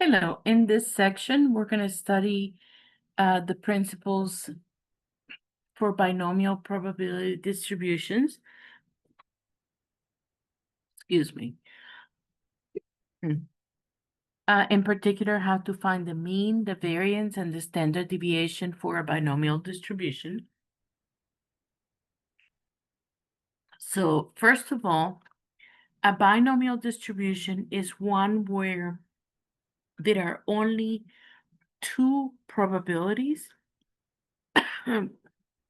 Hello, in this section, we're going to study the principles for binomial probability distributions. Excuse me. In particular, how to find the mean, the variance, and the standard deviation for a binomial distribution. So first of all, a binomial distribution is one where there are only two probabilities.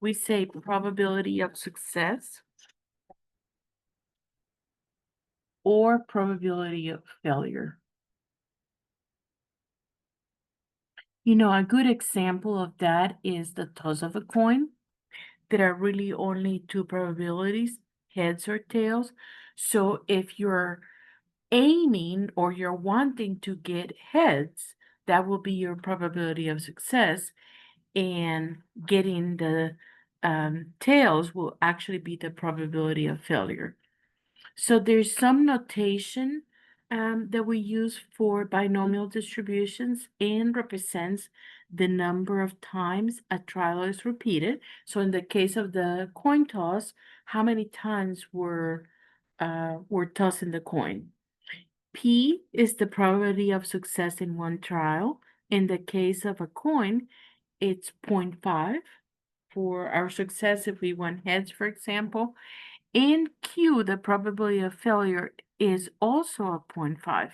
We say probability of success or probability of failure. You know, a good example of that is the toss of a coin. There are really only two probabilities, heads or tails. So if you're aiming or you're wanting to get heads, that will be your probability of success. And getting the tails will actually be the probability of failure. So there's some notation that we use for binomial distributions and represents the number of times a trial is repeated. So in the case of the coin toss, how many times were tossing the coin? P is the probability of success in one trial. In the case of a coin, it's 0.5 for our success if we won heads, for example. In Q, the probability of failure is also a 0.5.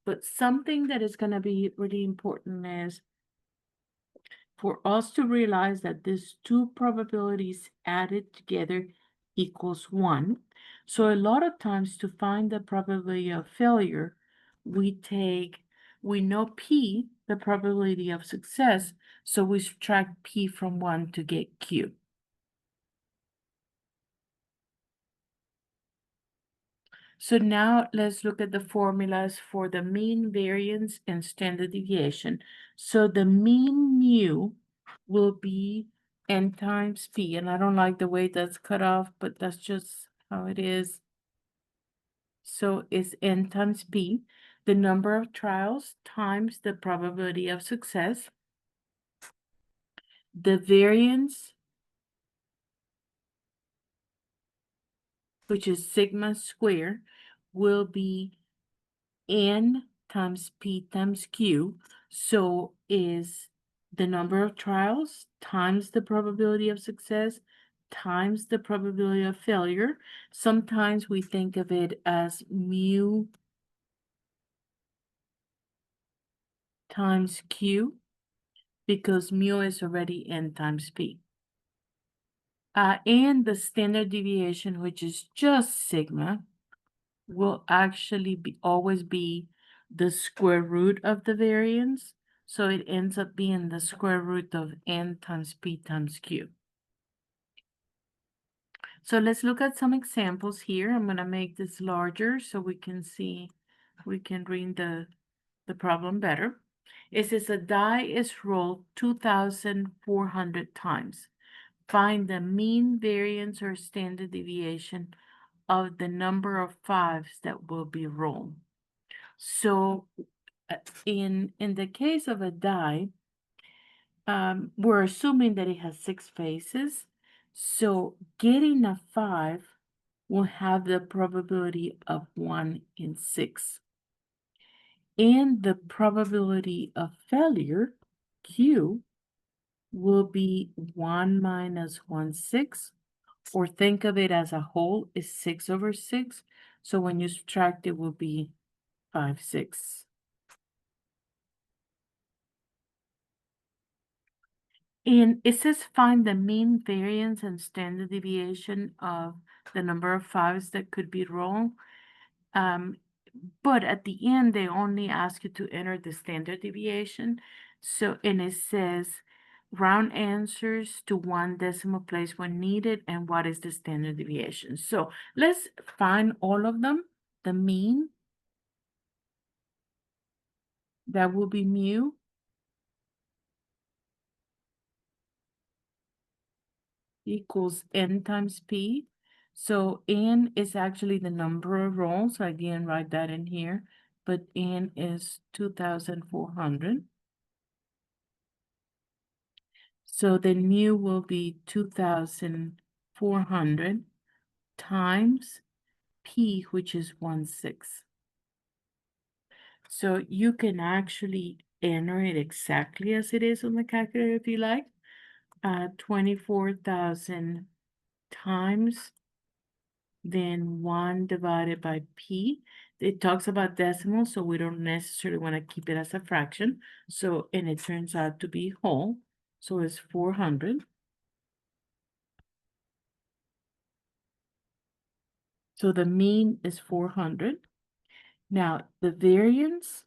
But something that is going to be really important is for us to realize that these two probabilities added together equals 1. So a lot of times to find the probability of failure, we know P, the probability of success, so we subtract P from 1 to get Q. So now let's look at the formulas for the mean, variance, and standard deviation. So the mean mu will be n times p, and I don't like the way that's cut off, but that's just how it is. So it's n times p, the number of trials times the probability of success. The variance, which is sigma squared, will be n times p times q. So is the number of trials times the probability of success times the probability of failure. Sometimes we think of it as mu times q because mu is already n times p. And the standard deviation, which is just sigma, will actually always be the square root of the variance. So it ends up being the square root of n times p times q. So let's look at some examples here. I'm going to make this larger so we can see, we can read the problem better. It says a die is rolled 2,400 times. Find the mean, variance, or standard deviation of the number of fives that will be rolled. So in the case of a die, we're assuming that it has 6 faces. So getting a 5 will have the probability of 1 in 6. And the probability of failure, Q, will be 1 minus 1/6, or think of it as a whole is 6 over 6. So when you subtract, it will be 5/6. And it says find the mean, variance, and standard deviation of the number of fives that could be wrong. But at the end, they only ask you to enter the standard deviation. So, and it says round answers to 1 decimal place when needed, and what is the standard deviation. So let's find all of them. The mean, that will be mu. Equals n times p. So n is actually the number of rolls. So again, write that in here. but N is 2,400. So the mu will be 2,400 times P, which is 1/6. So you can actually enter it exactly as it is on the calculator if you like. 24,000 times then 1 divided by P. It talks about decimals, so we don't necessarily want to keep it as a fraction. So, and it turns out to be whole. So it's 400. So the mean is 400. Now, the variance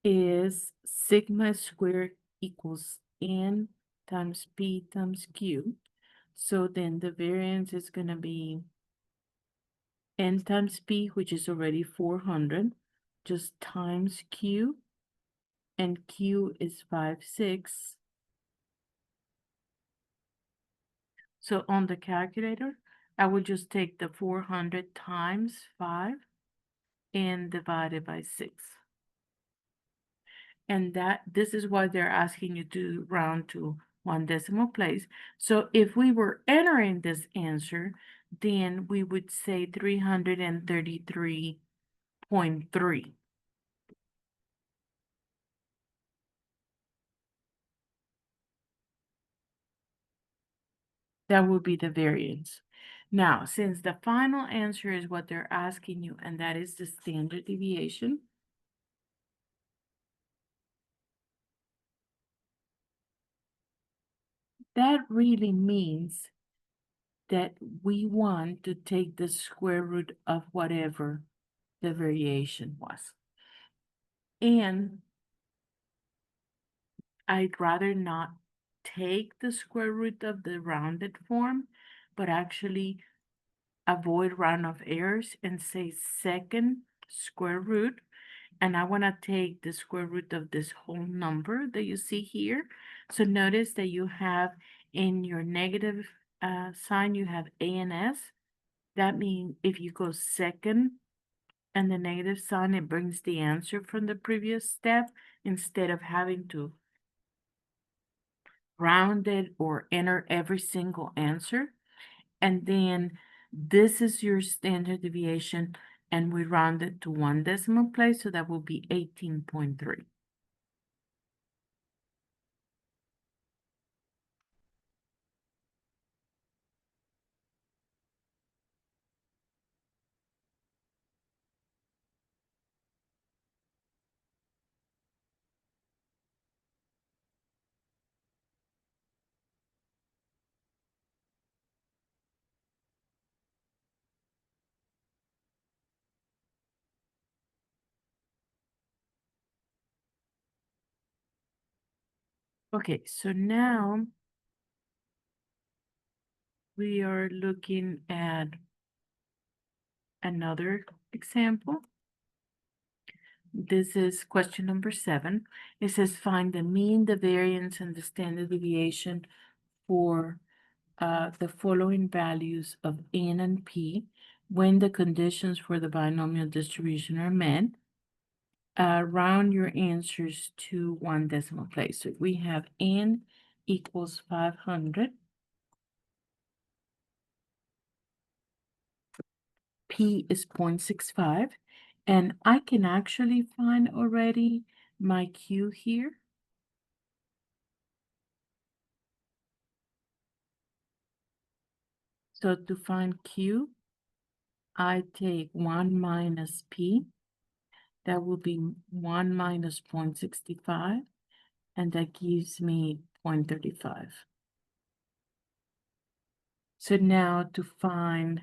is sigma squared equals N times P times Q. So then the variance is going to be N times P, which is already 400, just times Q, and Q is 5/6. So on the calculator, I will just take the 400 times 5 and divide it by 6. And this is why they're asking you to round to 1 decimal place. So if we were entering this answer, then we would say 333.3. That would be the variance. Now, since the final answer is what they're asking you, and that is the standard deviation, that really means that we want to take the square root of whatever the variation was. And I'd rather not take the square root of the rounded form, but actually avoid round-off errors and say second square root. And I want to take the square root of this whole number that you see here. So notice that you have in your negative sign, you have A and S. That means if you go second and the negative sign, it brings the answer from the previous step instead of having to round it or enter every single answer. And then this is your standard deviation, and we round it to 1 decimal place, so that will be 18.3. Okay, so now we are looking at another example. This is question number 7. It says find the mean, the variance, and the standard deviation for the following values of N and P when the conditions for the binomial distribution are met. Round your answers to 1 decimal place. So we have N equals 500. P is 0.65. And I can actually find already my Q here. So to find Q, I take 1 minus P. That will be 1 minus 0.65. And that gives me 0.35. So now to find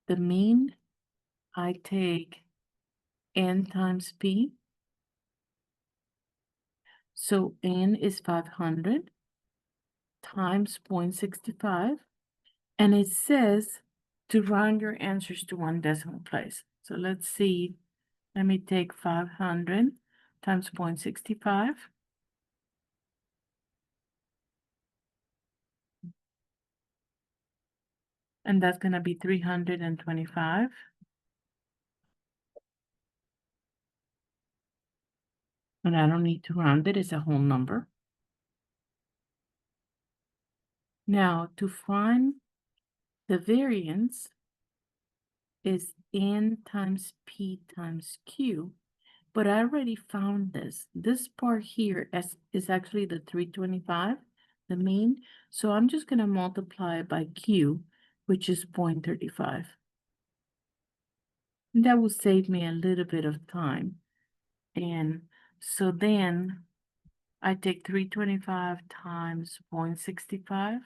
the mean, I take N times P. So N is 500 times 0.65. And it says to round your answers to 1 decimal place. So let's see. Let me take 500 times 0.65. And that's gonna be 325. And I don't need to round it, it's a whole number. Now, to find the variance is n times p times q, but I already found this. This part here is actually the 325, the mean. So I'm just gonna multiply it by q, which is 0.35. And that will save me a little bit of time. And so then I take 325 times 0.65,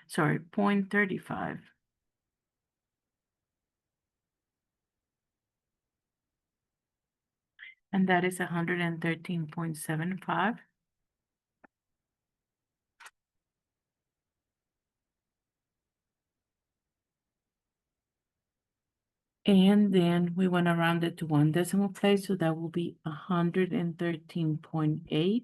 sorry, 0.35. And that is 113.75. And then we want to round it to one decimal place, so that will be 113.8.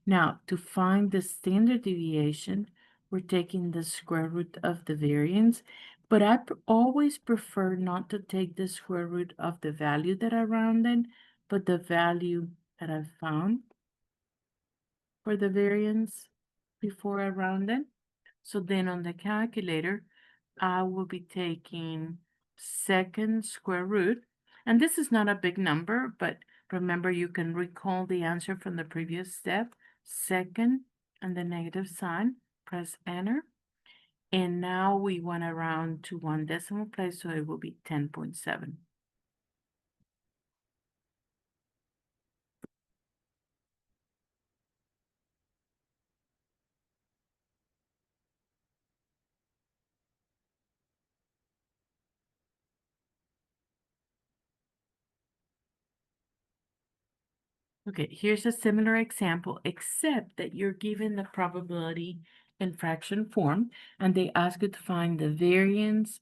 Now, to find the standard deviation, we're taking the square root of the variance, but I always prefer not to take the square root of the value that I rounded, but the value that I found for the variance before I rounded. So then on the calculator, I will be taking second square root, and this is not a big number, but remember you can recall the answer from the previous step, second and the negative sign, press enter. And now we want to round to one decimal place, so it will be 10.7. Okay, here's a similar example, except that you're given the probability in fraction form, and they ask you to find the variance,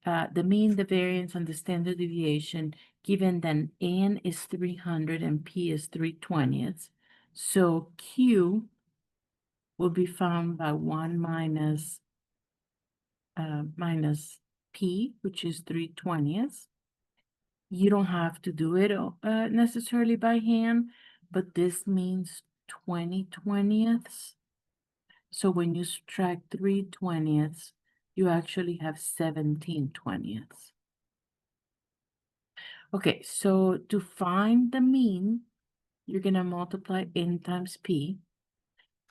the mean, the variance, and the standard deviation, given that n is 300 and p is 3/20. So q will be found by 1 minus p, which is 3/20. You don't have to do it necessarily by hand, but this means 20/20. So when you subtract 3/20, you actually have 17/20. Okay, so to find the mean, you're gonna multiply n times p.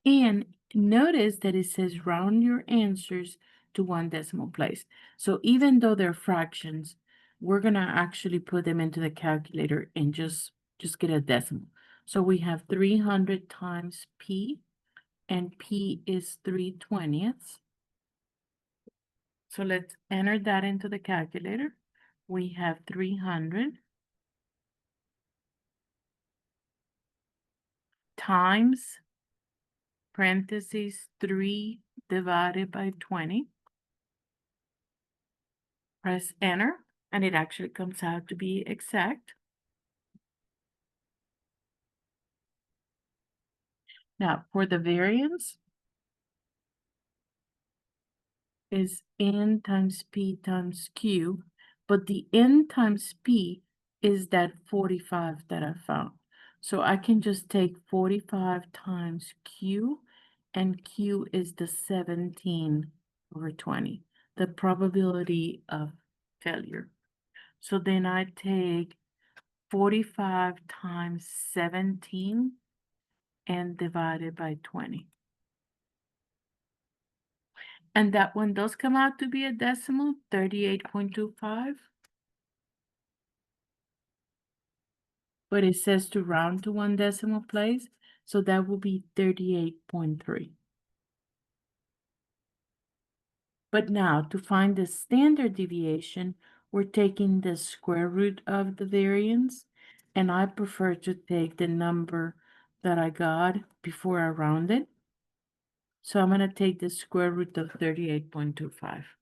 And notice that it says round your answers to one decimal place. So even though they're fractions, we're gonna actually put them into the calculator and just get a decimal. So we have 300 times p, and p is 3/20. So let's enter that into the calculator. We have 300 times parentheses 3 divided by 20. Press enter, and it actually comes out to be exact. Now, for the variance, is n times p times q, but the n times p is that 45 that I found. So I can just take 45 times q, and q is the 17/20, the probability of failure. So then I take 45 times 17 and divided by 20. And that one does come out to be a decimal, 38.25. But it says to round to one decimal place, so that will be 38.3. But now to find the standard deviation, we're taking the square root of the variance, and I prefer to take the number that I got before I rounded. So I'm going to take the square root of 38.25.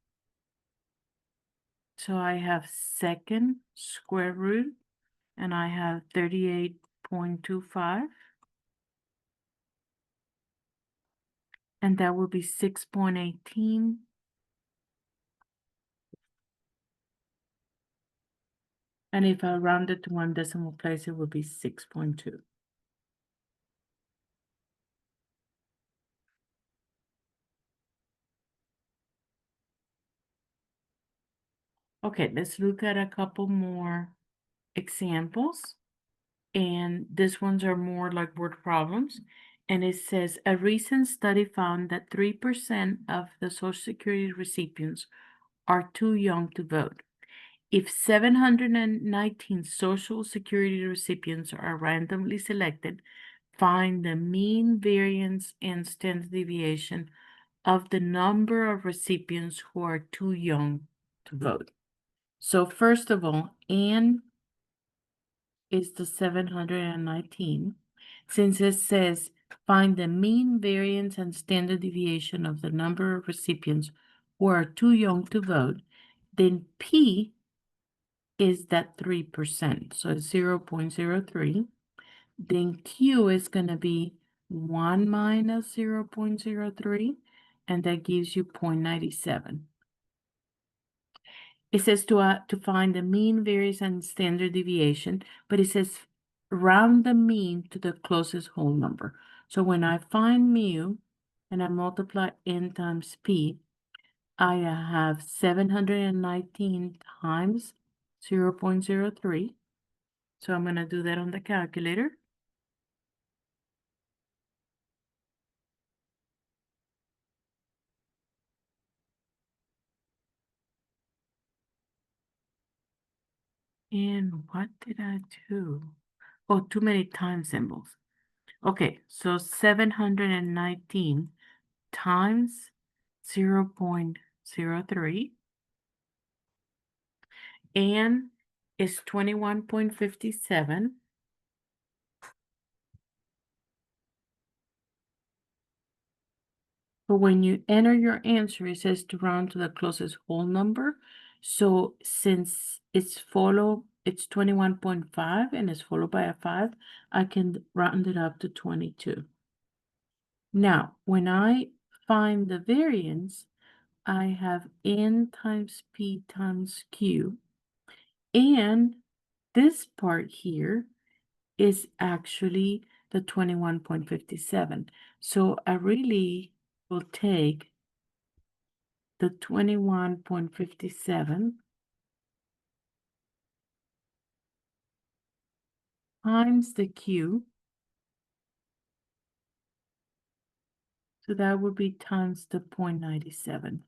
So I have second square root, and I have 38.25. And that will be 6.18 And if I round it to one decimal place, it would be 6.2. Okay, let's look at a couple more examples. And these ones are more like word problems. And it says a recent study found that 3% of the Social Security recipients are too young to vote. If 719 Social Security recipients are randomly selected, find the mean, variance, and standard deviation of the number of recipients who are too young to vote. So first of all, N is the 719. Since it says find the mean, variance, and standard deviation of the number of recipients who are too young to vote, then P is that 3%. So it's 0.03. Then Q is going to be 1 minus 0.03, and that gives you 0.97. It says to find the mean, variance, and standard deviation, but it says round the mean to the closest whole number. So when I find mu and I multiply n times p, I have 719 times 0.03. So I'm going to do that on the calculator. And what did I do? Oh, too many time symbols. Okay, so 719 times 0.03 and is 21.57. But when you enter your answer, it says to round to the closest whole number. So since it's 21.5 and it's followed by a 5, I can round it up to 22. Now, when I find the variance, I have n times p times q. And this part here is actually the 21.57. So I really will take the 21.57 times the Q. So that would be times the 0.97.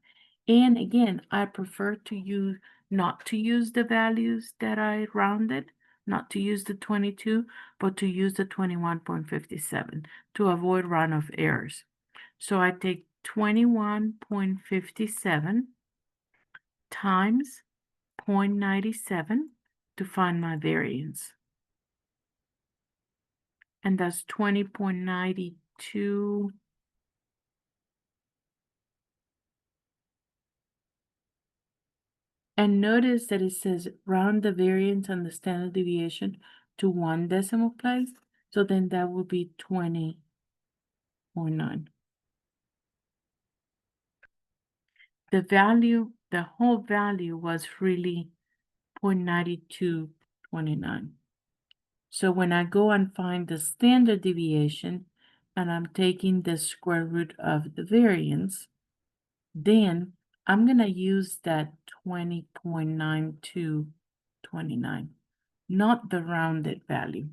And again, I prefer to use not to use the values that I rounded, not to use the 22, but to use the 21.57 to avoid runoff errors. So I take 21.57 times 0.97 to find my variance. And that's 20.92. And notice that it says round the variance and the standard deviation to one decimal place. So then that will be 20.9. The whole value was really 0.9229. So when I go and find the standard deviation and I'm taking the square root of the variance, then I'm going to use that 20.9229, not the rounded value.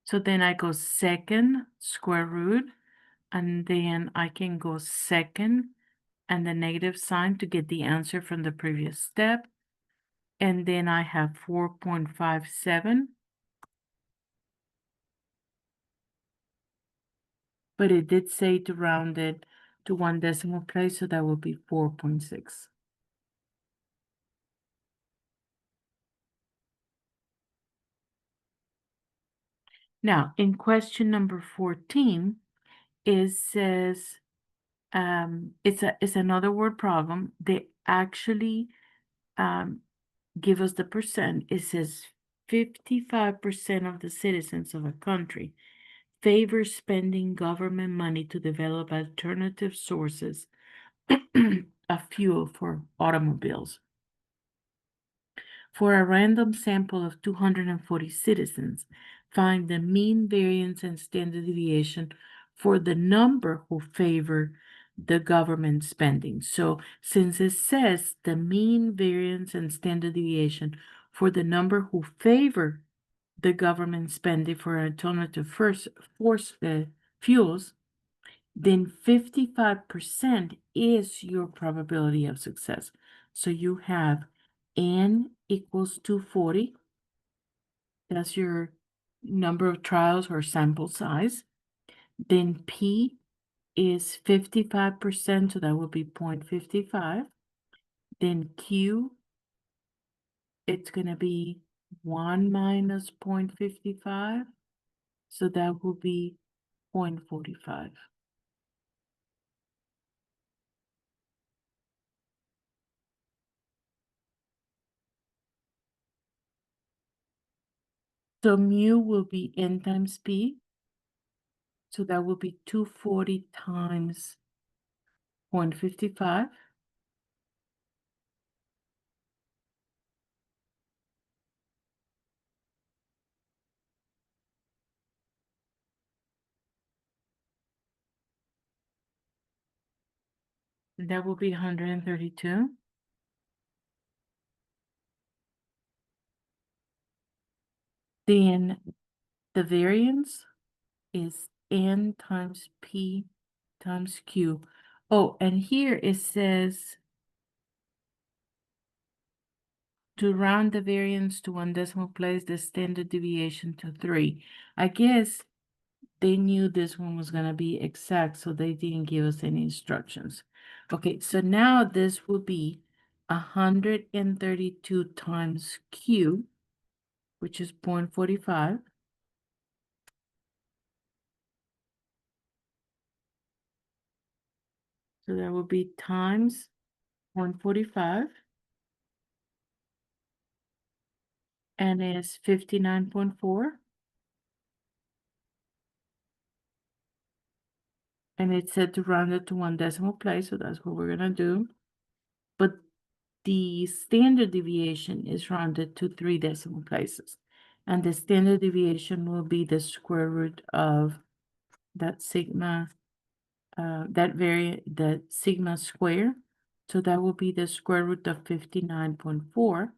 So then I go second square root, and then I can go second and the negative sign to get the answer from the previous step. And then I have 4.57. But it did say to round it to one decimal place, so that would be 4.6. Now, in question number 14, it says, it's another word problem. They actually give us the percent. It says 55% of the citizens of a country favor spending government money to develop alternative sources of fuel for automobiles. For a random sample of 240 citizens, find the mean variance and standard deviation for the number who favor the government spending. So since it says the mean variance and standard deviation for the number who favor the government spending for alternative force fuels, then 55% is your probability of success. So you have N equals 240. That's your number of trials or sample size. Then P is 55%, so that would be 0.55. Then Q, it's going to be 1 minus 0.55, so that will be 0.45. So mu will be N times P. So that will be 240 times 0.55. And that will be 132. Then the variance is N times P times Q. Oh, and here it says to round the variance to 1 decimal place, the standard deviation to 3. I guess they knew this one was going to be exact, so they didn't give us any instructions. Okay, so now this will be 132 times Q, which is 0.45. So that will be times 0.45. And it's 59.4. And it said to round it to 1 decimal place, so that's what we're gonna do. But the standard deviation is rounded to 3 decimal places. And the standard deviation will be the square root of that sigma, that sigma square. So that will be the square root of 59.4.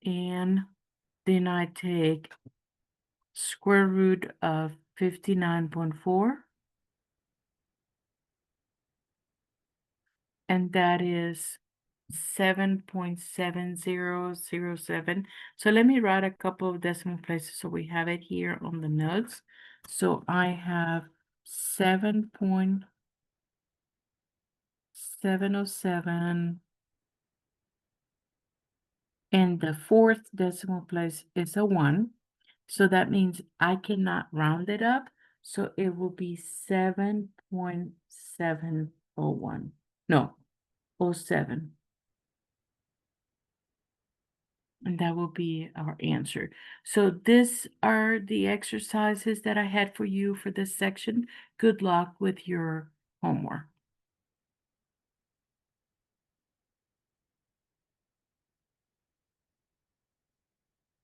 And then I take square root of 59.4. And that is 7.7007. So let me write a couple of decimal places so we have it here on the notes. So I have 7.707, and the 4th decimal place is a 1. So that means I cannot round it up. So it will be 7.701. No, 07. And that will be our answer. So these are the exercises that I had for you for this section. Good luck with your homework.